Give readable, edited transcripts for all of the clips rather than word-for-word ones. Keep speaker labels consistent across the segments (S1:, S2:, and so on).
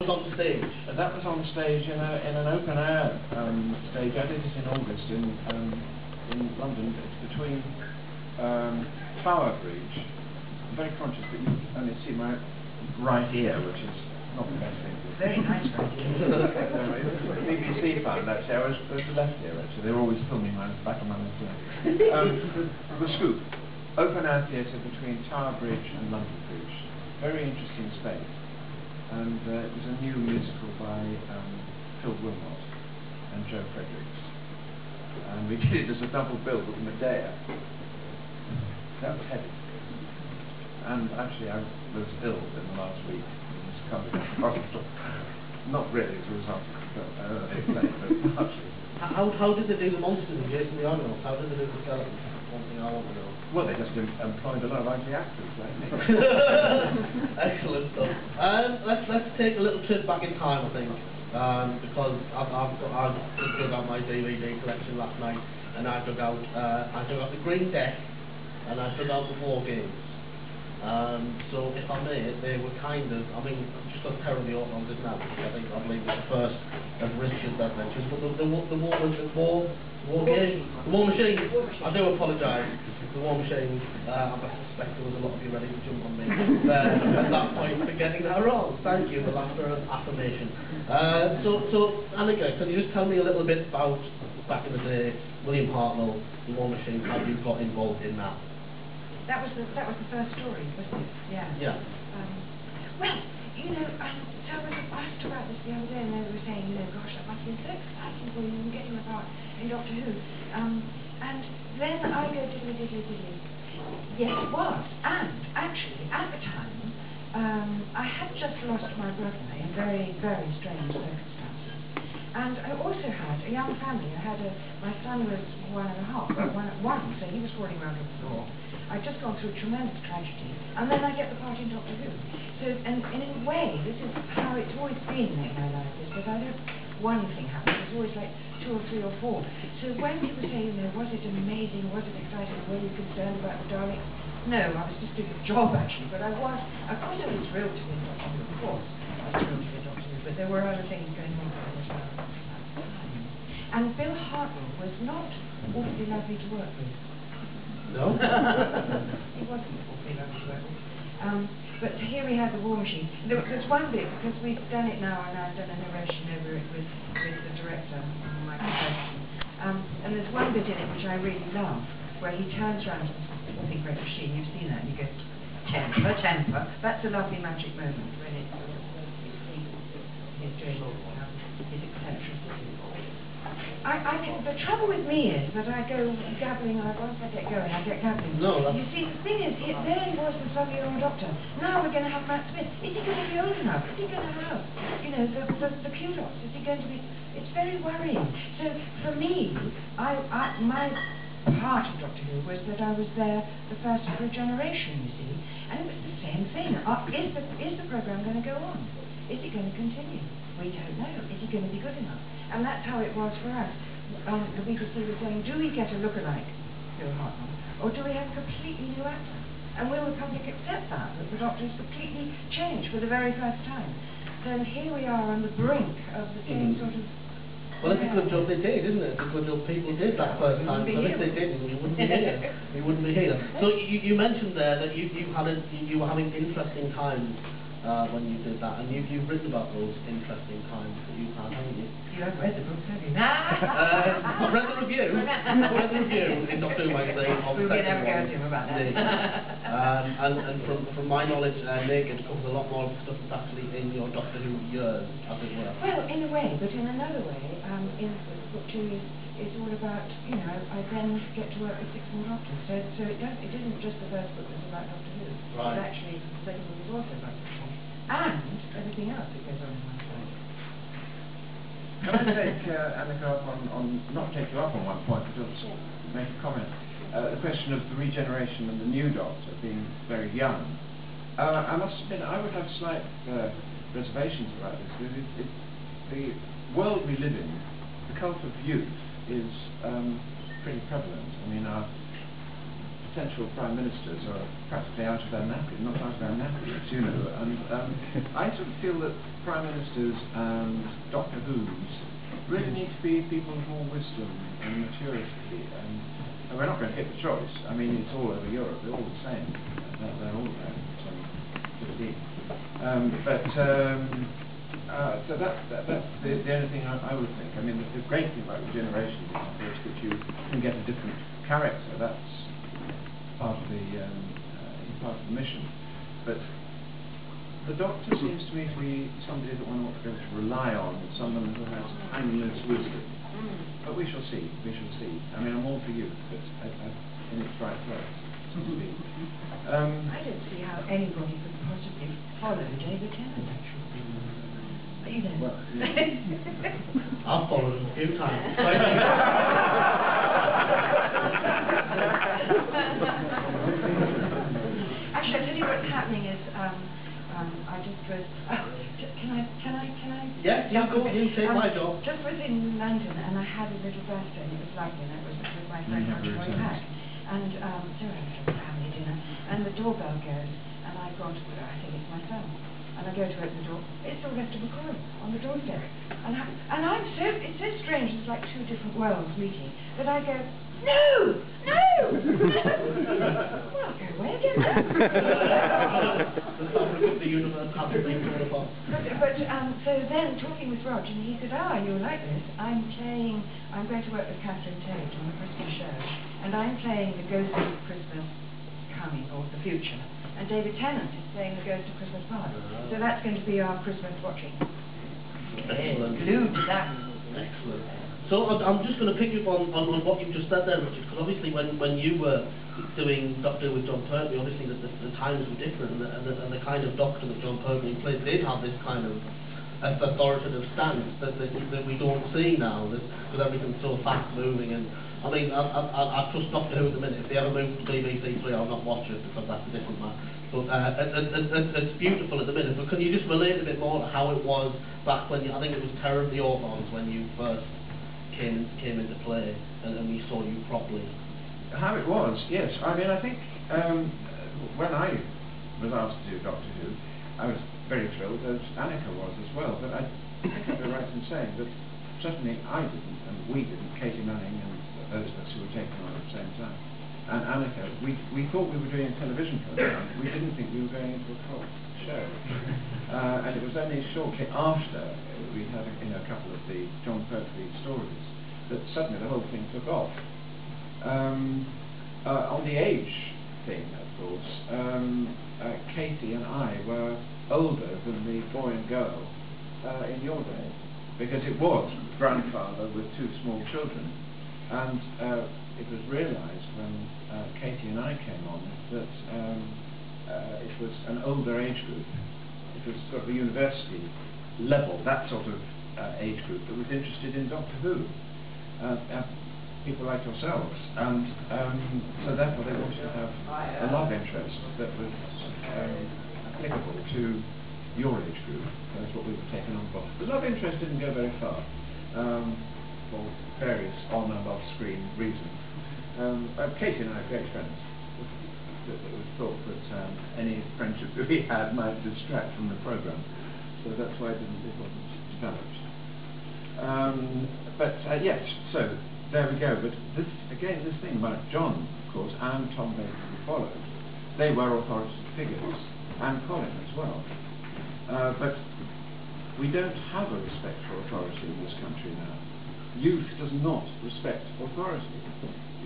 S1: was on stage.
S2: That was on stage in an open air stage. I did it in August in London. It's between Tower Bridge. I'm very conscious that you only see my right ear, which is not the best thing.
S3: Very nice right ear.
S2: The BBC found actually I was the left ear actually. They were always filming my back of my left ear. The Scoop. Open air theatre between Tower Bridge and London Bridge. Very interesting space. And it was a new musical by Phil Wilmot and Joe Fredericks. And we did it as a double bill with Medea. That was heavy. And actually I was ill in the last week. I was coming to the hospital. Not really as a result of the play, but partially.
S1: How did they do the monsters in Jason the Argonauts? How did they do the skeletons? One thing I want to know.
S2: Well, they just employed a lot of ugly actors like me.
S1: Excellent stuff. Let's take a little trip back in time, I think, because I dug out my DVD collection last night, and I dug out the Green Deck, and I dug out the War Games. So, if I may, they were kind of, I mean, I'm just going to carry the order on this now, because I think I believe it's the first of Richard's adventures, but the War Games, the War Machine, I do apologise, the War Machine, I suspect there was a lot of you ready to jump on me at that point for getting that wrong. Thank you, the laughter and affirmation. So, Anneke, can you just tell me a little bit about, back in the day, William Hartnell, the War Machine, how you got involved in that?
S3: That was the first story, wasn't it? Yeah.
S1: Yeah.
S3: Well, you know, so I was asked about this the other day, and they were saying, you know, gosh, that must have been so exciting for you, and getting a part in Doctor Who. And then I go diddly. Yes, it was. And actually, at the time, I had just lost my brother in very, very strange circumstances. And I also had a young family. My son was 1.5, so he was crawling around on the floor. I'd just gone through a tremendous tragedy, and then I get the part in Doctor Who. So, and in a way, this is how it's always been in my life, is that I don't, one thing happens, it's always like 2 or 3 or 4. So when people say, you know, was it amazing, was it exciting, were you concerned about the Daleks? No, I was just doing a job actually, but of course I was thrilled to be in Doctor Who, of course. I was thrilled to be in Doctor Who, but there were other things going on for me as well at the time. And Bill Hartnell was not awfully lovely to work with.
S1: No?
S3: He wasn't awfully lovely to work with. But here we had the War Machine. There's one bit, because we've done it now, and I've done a narration over it with the director, Michael Ferguson. And there's one bit in it which I really love, where he turns around and says, "What a great machine, you've seen that," and he goes, temper. That's a lovely magic moment when it's he's doing his eccentricity. The trouble with me is that I go gabbling, and once I get going, I get gabbling.
S1: No,
S3: you see, the thing is, there he was, the lovely old doctor. Now we're going to have Matt Smith. Is he going to be old enough? Is he going to have, you know, the kudos? Is he going to be? It's very worrying. So for me, my part of Doctor Who was that I was there the first of a generation, you see, and it was the same thing. Is the program going to go on? Is it going to continue? We don't know. Is he going to be good enough? And that's how it was for us. The BBC was saying, do we get a lookalike, Bill Hartnell, or do we have a completely new actor? And will the public accept that the Doctor is completely changed for the very first time? So here we are on the brink of the same sort of...
S1: Well, it's a good job they did, isn't it? It's a good job people did that first time. So if they didn't, we wouldn't be here. We wouldn't be here. So you mentioned there that you were having interesting times when you did that, and you've written about those interesting times that you've had, haven't you?
S3: You haven't read the books, have you?
S1: I've read the review. I've read the review in Doctor Who magazine of the second one.
S3: We'll never go to him about that.
S1: And from my knowledge, Naked covers a lot more stuff that's actually in your Doctor Who years, as it were.
S3: Well, in a way, but in another way, in book 2 is all about, you know, I then get to work with 6 more doctors. So it isn't just the first book that's about Doctor Who.
S1: Right.
S3: But actually, the second book is also about Doctor Who. And everything else that goes on in my side.
S2: Can I take Anneke up on, not take you up on one point, but just make a comment. The question of the regeneration and the new Doctor being very young. I must admit, I would have slight reservations about this. The world we live in, the cult of youth, is pretty prevalent. I mean, potential prime ministers are practically out of their nappies, not out of their nappies, you know, and I sort of feel that prime ministers and Doctor Who's really need to be people of more wisdom and maturity, and we're not going to pick the choice. I mean, it's all over Europe, they're all the same, they're all about 15. So that's the only thing I would think. I mean, the great thing about regeneration is, of course, that you can get a different character. That's part of the mission. But the Doctor seems to me to be somebody that one ought to be able to rely on, someone who has timeless wisdom. But we shall see. We shall see. I mean, I'm all for youth, but in its right place. I
S3: don't see how anybody could possibly follow David Tennant. You know.
S1: Well, yeah. I've followed him a few times.
S3: Actually, I'll tell you what's happening is, I just was, can I?
S1: Yes, you go, you take my job.
S3: Just was in London and I had a little birthday and it was lovely, and it was with my friend Roy Pack. And so I had a little family dinner and the doorbell goes and I thought, I think it's my son. And I go to open the door, it's Sylvester McCoy on the doorstep. And I'm so, it's so strange, it's like two different worlds meeting, that I go, no! Well, I'll go away again.
S1: The universe hasn't been torn apart.
S3: But so then, talking with Rog, and he said, you'll like this, I'm going to work with Catherine Tate on the Christmas show, and I'm playing the Ghost of Christmas Coming, or the Future. And David Tennant is playing the Ghost of Christmas Past. So that's going to be our Christmas watching.
S1: Excellent.
S3: Glued to that.
S1: Excellent. So I'm just going to pick up on what you've just said there, Richard, because obviously when you were doing Doctor Who with John Pertwee, obviously the times were different, and the kind of Doctor that John Pertwee played did have this kind of authoritative stance that we don't see now, because everything's so fast moving. And I mean, I trust Doctor Who at the minute. If they ever move to BBC Three, I'll not watch it because that's a different matter. But it's beautiful at the minute. But can you just relate a bit more to how it was back when I think it was Terror of the Orphans when you first came into play and we saw you properly?
S2: How it was, yes. I mean, I think when I was asked to do Doctor Who, I was very thrilled, as Anneke was as well. But I think I'd be right in saying that certainly I didn't, and we didn't, Katie Manning and those of us who were taking on at the same time. And Anneke, we thought we were doing a television program. We didn't think we were going into a full show. And it was only shortly after we had a couple of the John Pertwee stories that suddenly the whole thing took off. On the age thing, of course, Katie and I were older than the boy and girl in your day, because it was grandfather with two small children, and it was realised when Katie and I came on that it was an older age group. It was sort of a university level, that sort of age group that was interested in Doctor Who. People like yourselves, and so therefore they wanted to have a love interest that was applicable to your age group. That's what we were taking on board. The love interest didn't go very far, for various on and off screen reasons. Katie and I are great friends. It was thought that any friendship that we had might distract from the programme, so that's why it wasn't developed. Yes, so there we go. But this thing about John, of course, and Tom Baker who followed, they were authoritative figures, and Colin as well. But we don't have a respect for authority in this country now. Youth does not respect authority.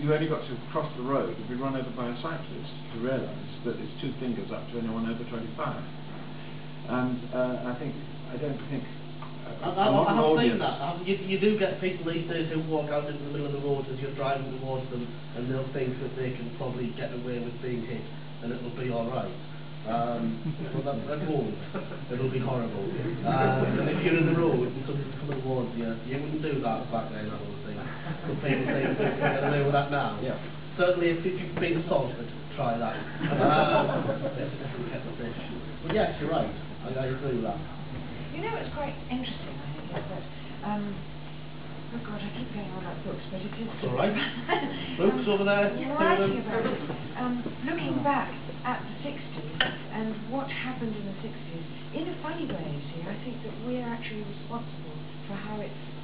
S2: You only got to cross the road and be run over by a cyclist to realise that it's two fingers up to anyone over 25. And I don't think
S1: I've seen that. You do get people these days who walk out into the middle of the road as you're driving towards them, and they'll think that they can probably get away with being hit, and it'll be all right. Well, that won't. It'll be horrible. And if you're in the road and somebody's coming towards you, you wouldn't do that back then, I don't think. But people think they can get away with that now.
S2: Yeah.
S1: Certainly, if you've been assaulted, try that. It's a different kettle of fish. But yes, you're right. I agree with that.
S3: You know what's quite interesting, I think, is that Oh God, I keep going on about books, but it is...
S1: It's all right. Books over there.
S3: Writing about it. Looking back at the 60s and what happened in the 60s, in a funny way, you see, I think that we're actually responsible for how it's